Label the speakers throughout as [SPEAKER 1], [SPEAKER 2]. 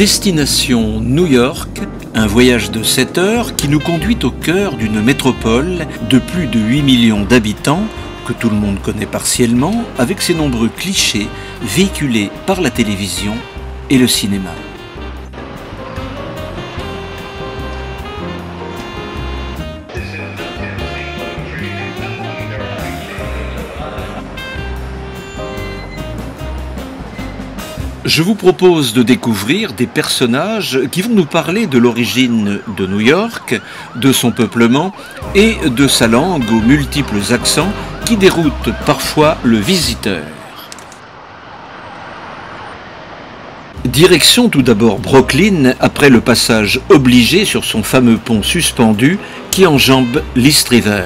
[SPEAKER 1] Destination New York, un voyage de 7 heures qui nous conduit au cœur d'une métropole de plus de 8 millions d'habitants, que tout le monde connaît partiellement, avec ses nombreux clichés véhiculés par la télévision et le cinéma. Je vous propose de découvrir des personnages qui vont nous parler de l'origine de New York, de son peuplement et de sa langue aux multiples accents qui déroutent parfois le visiteur. Direction tout d'abord Brooklyn après le passage obligé sur son fameux pont suspendu qui enjambe l'East River.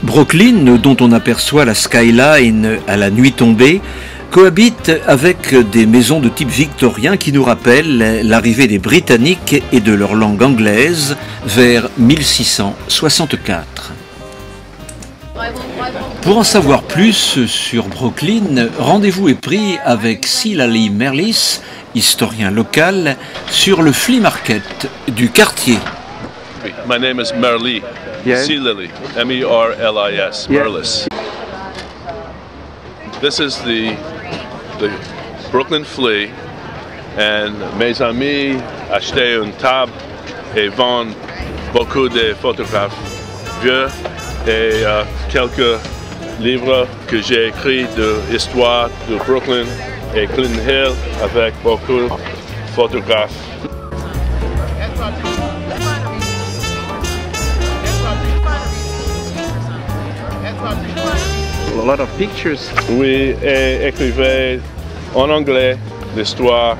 [SPEAKER 1] Brooklyn, dont on aperçoit la skyline à la nuit tombée, cohabite avec des maisons de type victorien qui nous rappellent l'arrivée des Britanniques et de leur langue anglaise vers 1664. Pour en savoir plus sur Brooklyn, rendez-vous est pris avec Silali Merlis, historien local, sur le flea market du quartier.
[SPEAKER 2] My name is Merli.
[SPEAKER 3] Yes.
[SPEAKER 2] Silali, M-E-R-L-I-S,
[SPEAKER 3] Yeah.
[SPEAKER 2] Merlis. This is the Brooklyn Flea, and mes amis achetaient une table et vendent beaucoup de photographes vieux et quelques livres que j'ai écrits de l'histoire de Brooklyn et Clinton Hill avec beaucoup de photographes.
[SPEAKER 3] A lot of pictures.
[SPEAKER 2] Oui, et écrivait en anglais l'histoire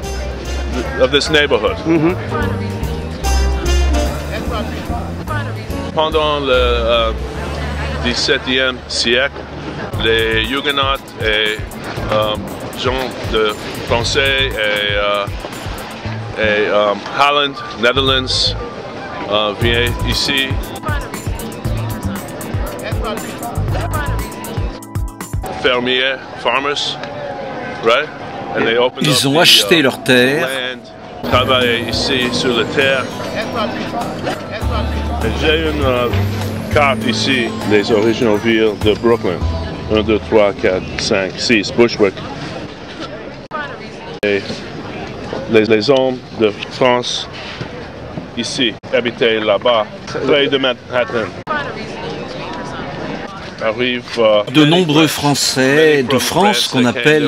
[SPEAKER 2] of this neighborhood. Pendant le XVIIe siècle, les Huguenots et gens de français et Holland, Netherlands viennent ici. Fermiers, farmers, right? And they opened
[SPEAKER 1] Ils
[SPEAKER 2] up
[SPEAKER 1] ont acheté leur terre.
[SPEAKER 2] land, travaillent ici sur la terre. J'ai une carte ici des originales villes de Brooklyn. 1, 2, 3, 4, 5, 6, Bushwick. Et les hommes de France ici habitaient là-bas, près de Manhattan.
[SPEAKER 1] De nombreux Français de France qu'on appelle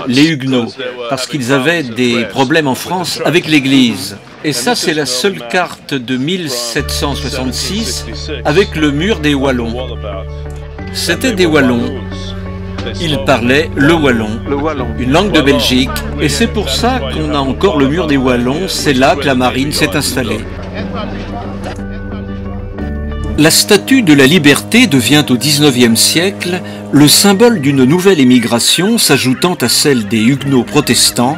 [SPEAKER 1] les Huguenots, parce qu'ils avaient des problèmes en France avec l'Église. Et ça, c'est la seule carte de 1766 avec le mur des Wallons. C'était des Wallons. Ils parlaient le wallon, une langue de Belgique, et c'est pour ça qu'on a encore le mur des Wallons, c'est là que la marine s'est installée. La statue de la liberté devient au XIXe siècle le symbole d'une nouvelle émigration s'ajoutant à celle des Huguenots protestants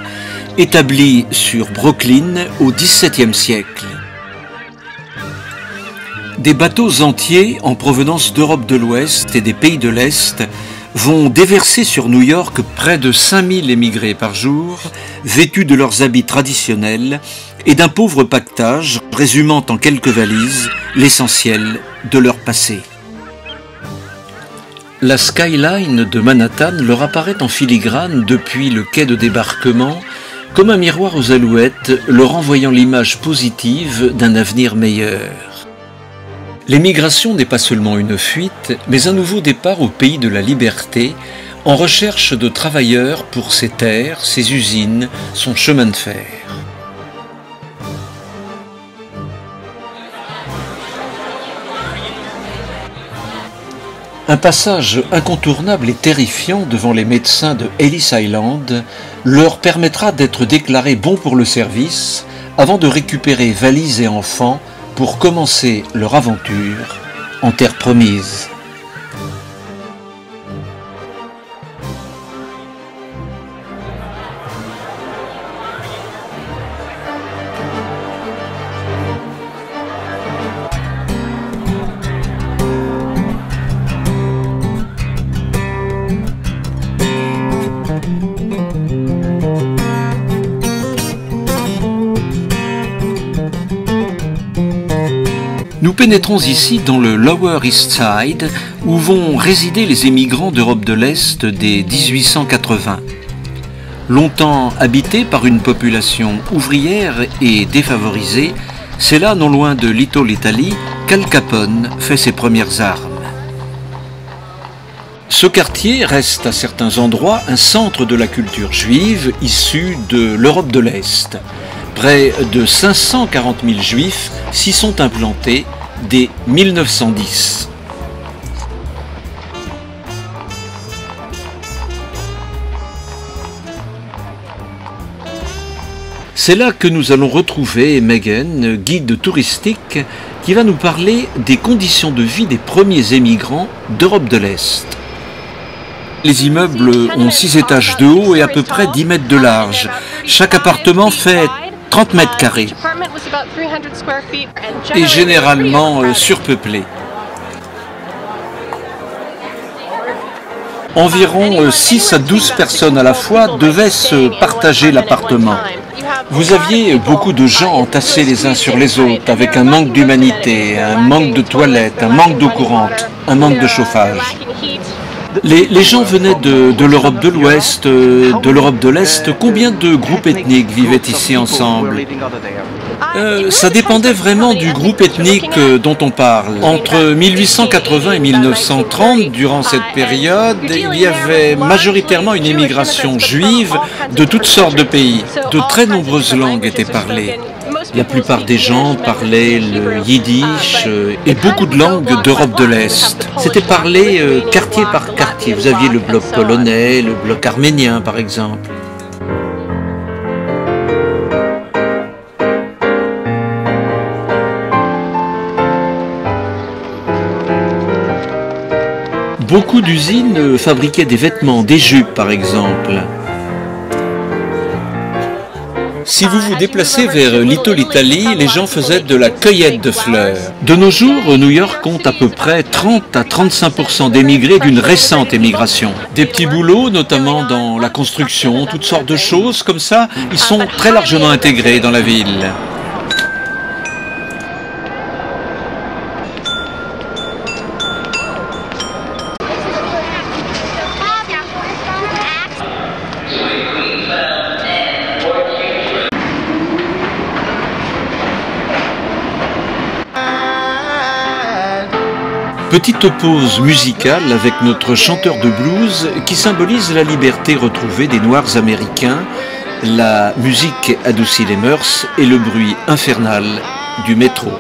[SPEAKER 1] établis sur Brooklyn au XVIIe siècle. Des bateaux entiers en provenance d'Europe de l'Ouest et des pays de l'Est vont déverser sur New York près de 5000 émigrés par jour, vêtus de leurs habits traditionnels et d'un pauvre pactage résumant en quelques valises l'essentiel de leur passé. La skyline de Manhattan leur apparaît en filigrane depuis le quai de débarquement, comme un miroir aux alouettes, leur envoyant l'image positive d'un avenir meilleur. L'émigration n'est pas seulement une fuite, mais un nouveau départ au pays de la liberté, en recherche de travailleurs pour ses terres, ses usines, son chemin de fer. Un passage incontournable et terrifiant devant les médecins de Ellis Island leur permettra d'être déclarés bons pour le service avant de récupérer valises et enfants pour commencer leur aventure en terre promise. pénétrons ici dans le Lower East Side, où vont résider les émigrants d'Europe de l'Est dès 1880. Longtemps habité par une population ouvrière et défavorisée, c'est là, non loin de Little Italy, qu'Al Capone fait ses premières armes. Ce quartier reste à certains endroits un centre de la culture juive issue de l'Europe de l'Est. Près de 540 000 juifs s'y sont implantés dès 1910. C'est là que nous allons retrouver Megan, guide touristique, qui va nous parler des conditions de vie des premiers émigrants d'Europe de l'Est. Les immeubles ont 6 étages de haut et à peu près 10 mètres de large. Chaque appartement fait 30 mètres carrés et généralement surpeuplé. Environ 6 à 12 personnes à la fois devaient se partager l'appartement. Vous aviez beaucoup de gens entassés les uns sur les autres, avec un manque d'humanité, un manque de toilettes, un manque d'eau courante, un manque de chauffage. Les gens venaient de l'Europe de l'Ouest, de l'Europe de l'Est. Combien de groupes ethniques vivaient ici ensemble? Ça dépendait vraiment du groupe ethnique dont on parle. Entre 1880 et 1930, durant cette période, il y avait majoritairement une immigration juive de toutes sortes de pays. De très nombreuses langues étaient parlées. La plupart des gens parlaient le yiddish et beaucoup de langues d'Europe de l'Est. C'était parlé quartier par quartier. Vous aviez le bloc polonais, le bloc arménien par exemple. Beaucoup d'usines fabriquaient des vêtements, des jupes par exemple. Si vous vous déplacez vers Little Italy, les gens faisaient de la cueillette de fleurs. De nos jours, New York compte à peu près 30 à 35% d'émigrés d'une récente émigration. Des petits boulots, notamment dans la construction, toutes sortes de choses comme ça, ils sont très largement intégrés dans la ville. Petite pause musicale avec notre chanteur de blues qui symbolise la liberté retrouvée des Noirs américains. La musique adoucit les mœurs et le bruit infernal du métro.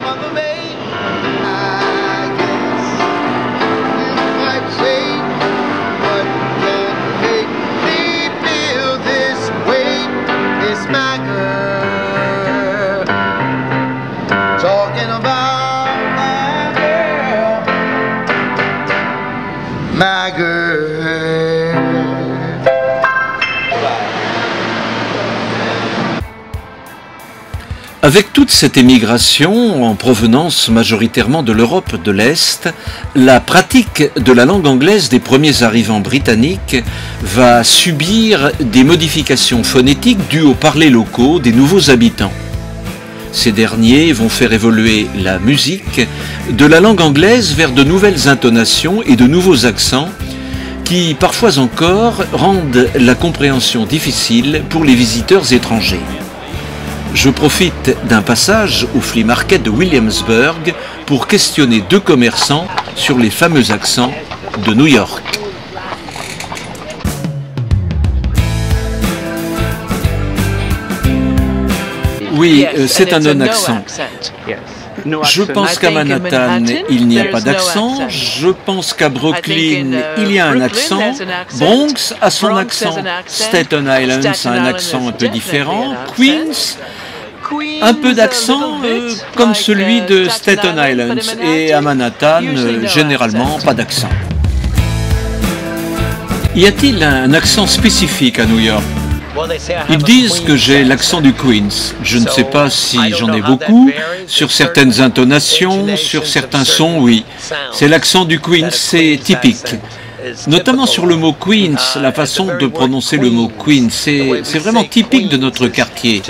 [SPEAKER 1] Avec toute cette émigration, en provenance majoritairement de l'Europe de l'Est, la pratique de la langue anglaise des premiers arrivants britanniques va subir des modifications phonétiques dues aux parlers locaux des nouveaux habitants. Ces derniers vont faire évoluer la musique de la langue anglaise vers de nouvelles intonations et de nouveaux accents qui, parfois encore, rendent la compréhension difficile pour les visiteurs étrangers. Je profite d'un passage au Flea Market de Williamsburg pour questionner 2 commerçants sur les fameux accents de New York. Oui, c'est un non-accent. Je pense qu'à Manhattan, il n'y a pas d'accent. Je pense qu'à Brooklyn, il y a un accent. Bronx a son accent. Staten Island a un accent un peu différent. Queens, un peu d'accent comme celui de Staten Island. Et à Manhattan, généralement, pas d'accent. Y a-t-il un accent spécifique à New York? Ils disent que j'ai l'accent du Queens. Je ne sais pas si j'en ai beaucoup. Sur certaines intonations, sur certains sons, oui. C'est l'accent du Queens, c'est typique. Notamment sur le mot Queens, la façon de prononcer le mot Queens, c'est vraiment typique de notre quartier.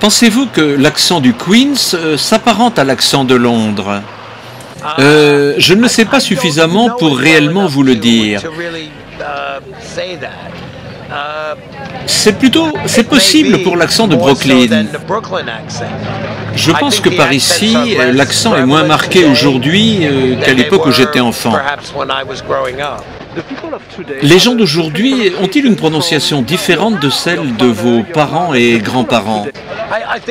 [SPEAKER 1] Pensez-vous que l'accent du Queens s'apparente à l'accent de Londres? Je ne le sais pas suffisamment pour réellement vous le dire. C'est possible pour l'accent de Brooklyn. Je pense que par ici, l'accent est moins marqué aujourd'hui qu'à l'époque où j'étais enfant. Les gens d'aujourd'hui ont-ils une prononciation différente de celle de vos parents et grands-parents?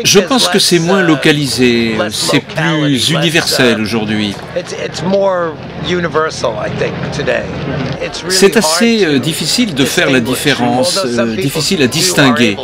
[SPEAKER 1] Je pense que c'est moins localisé, c'est plus universel aujourd'hui. C'est assez difficile de faire la différence, difficile à distinguer.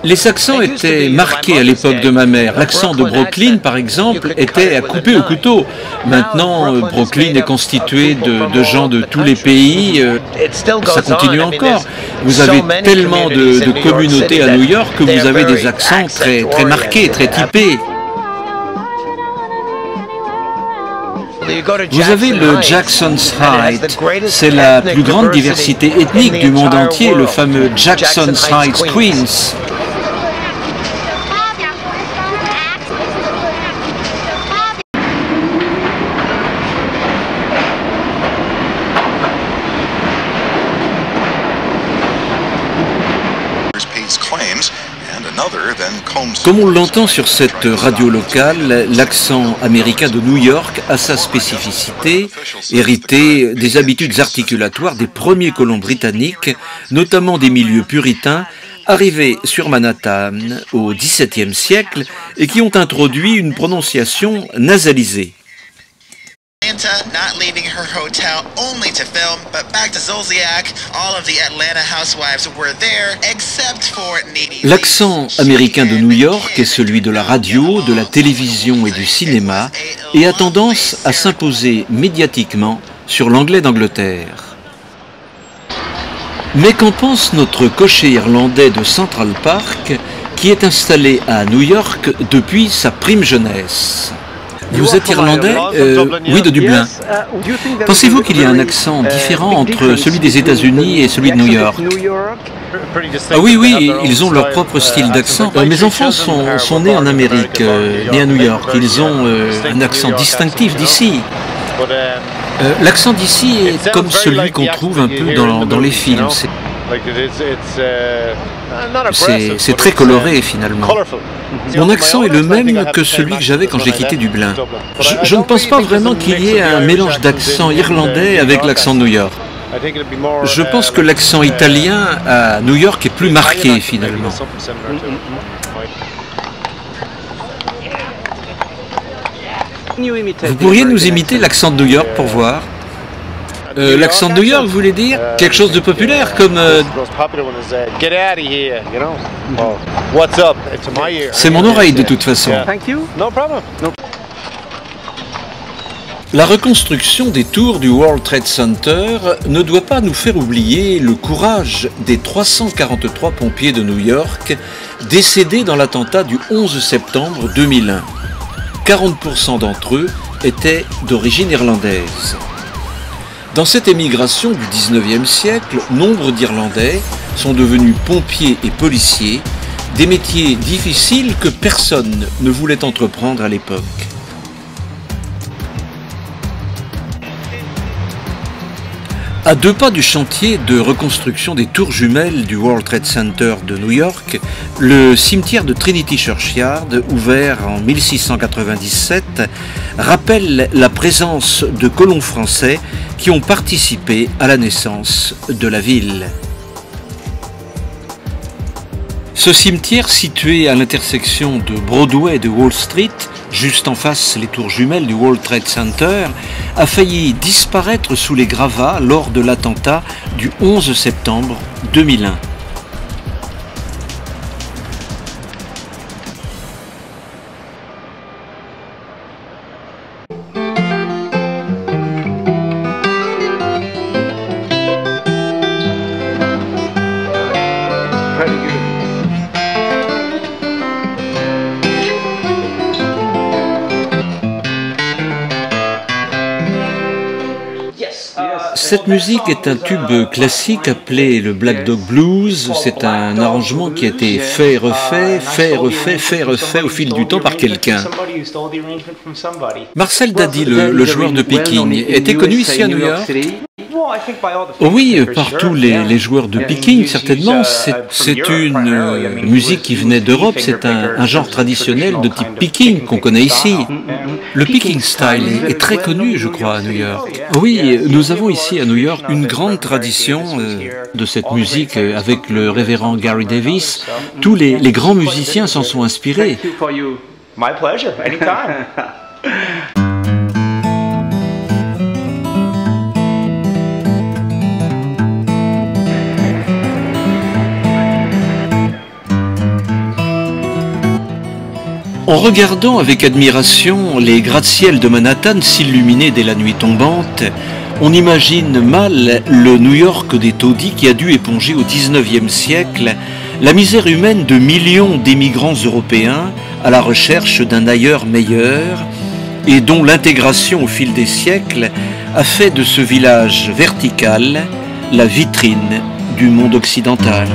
[SPEAKER 1] Les accents étaient marqués à l'époque de ma mère. L'accent de Brooklyn, par exemple, était à couper au couteau. Maintenant, Brooklyn est constitué de gens de tous les pays. Ça continue encore. Vous avez tellement de communautés à New York que vous avez des accents très marqués, très typés. Vous avez le Jackson's Heights, c'est la plus grande diversité ethnique du monde entier, le fameux Jackson's Heights Queens. Comme on l'entend sur cette radio locale, l'accent américain de New York a sa spécificité, héritée des habitudes articulatoires des premiers colons britanniques, notamment des milieux puritains, arrivés sur Manhattan au XVIIe siècle et qui ont introduit une prononciation nasalisée.
[SPEAKER 3] Not leaving her hotel only to film, but back to Zolciak, all of the Atlanta housewives were there, except for Needy.
[SPEAKER 1] L'accent américain de New York est celui de la radio, de la télévision et du cinéma, et a tendance à s'imposer médiatiquement sur l'anglais d'Angleterre. Mais qu'en pense notre cocher irlandais de Central Park, qui est installé à New York depuis sa prime jeunesse? Vous êtes irlandais? Oui, de Dublin. Pensez-vous qu'il y a un accent différent entre celui des États-Unis et celui de New York? Ah oui, ils ont leur propre style d'accent. Mes enfants sont nés en Amérique, nés à New York. Ils ont un accent distinctif d'ici. L'accent d'ici est comme celui qu'on trouve un peu dans les films. C'est très coloré finalement. Mon accent est le même que celui que j'avais quand j'ai quitté Dublin. Je ne pense pas vraiment qu'il y ait un mélange d'accent irlandais avec l'accent de New York. Je pense que l'accent italien à New York est plus marqué finalement. Vous pourriez nous imiter l'accent de New York pour voir? L'accent de New York, vous voulez dire quelque chose de populaire comme... C'est mon oreille de toute façon. La reconstruction des tours du World Trade Center ne doit pas nous faire oublier le courage des 343 pompiers de New York décédés dans l'attentat du 11 septembre 2001. 40% d'entre eux étaient d'origine irlandaise. Dans cette émigration du 19e siècle, nombre d'Irlandais sont devenus pompiers et policiers, des métiers difficiles que personne ne voulait entreprendre à l'époque. À 2 pas du chantier de reconstruction des tours jumelles du World Trade Center de New York, le cimetière de Trinity Churchyard, ouvert en 1697, rappelle la présence de colons français qui ont participé à la naissance de la ville. Ce cimetière, situé à l'intersection de Broadway et de Wall Street, juste en face les tours jumelles du World Trade Center, a failli disparaître sous les gravats lors de l'attentat du 11 septembre 2001. Cette musique est un tube classique appelé le Black Dog Blues. C'est un arrangement qui a été fait et refait, fait et refait, fait et refait au fil du temps par quelqu'un. Marcel Dady, le joueur de picking, était connu ici à New York? Oui, par tous les joueurs de picking, certainement. C'est une musique qui venait d'Europe, c'est un genre traditionnel de type picking qu'on connaît ici. Le picking style est très connu, je crois, à New York. Oui, nous avons ici à New York une grande tradition de cette musique avec le révérend Gary Davis. Tous les grands musiciens s'en sont inspirés.
[SPEAKER 4] My pleasure, anytime.
[SPEAKER 1] En regardant avec admiration les gratte-ciel de Manhattan s'illuminer dès la nuit tombante, on imagine mal le New York des taudis qui a dû éponger au XIXe siècle la misère humaine de millions d'émigrants européens à la recherche d'un ailleurs meilleur et dont l'intégration au fil des siècles a fait de ce village vertical la vitrine du monde occidental.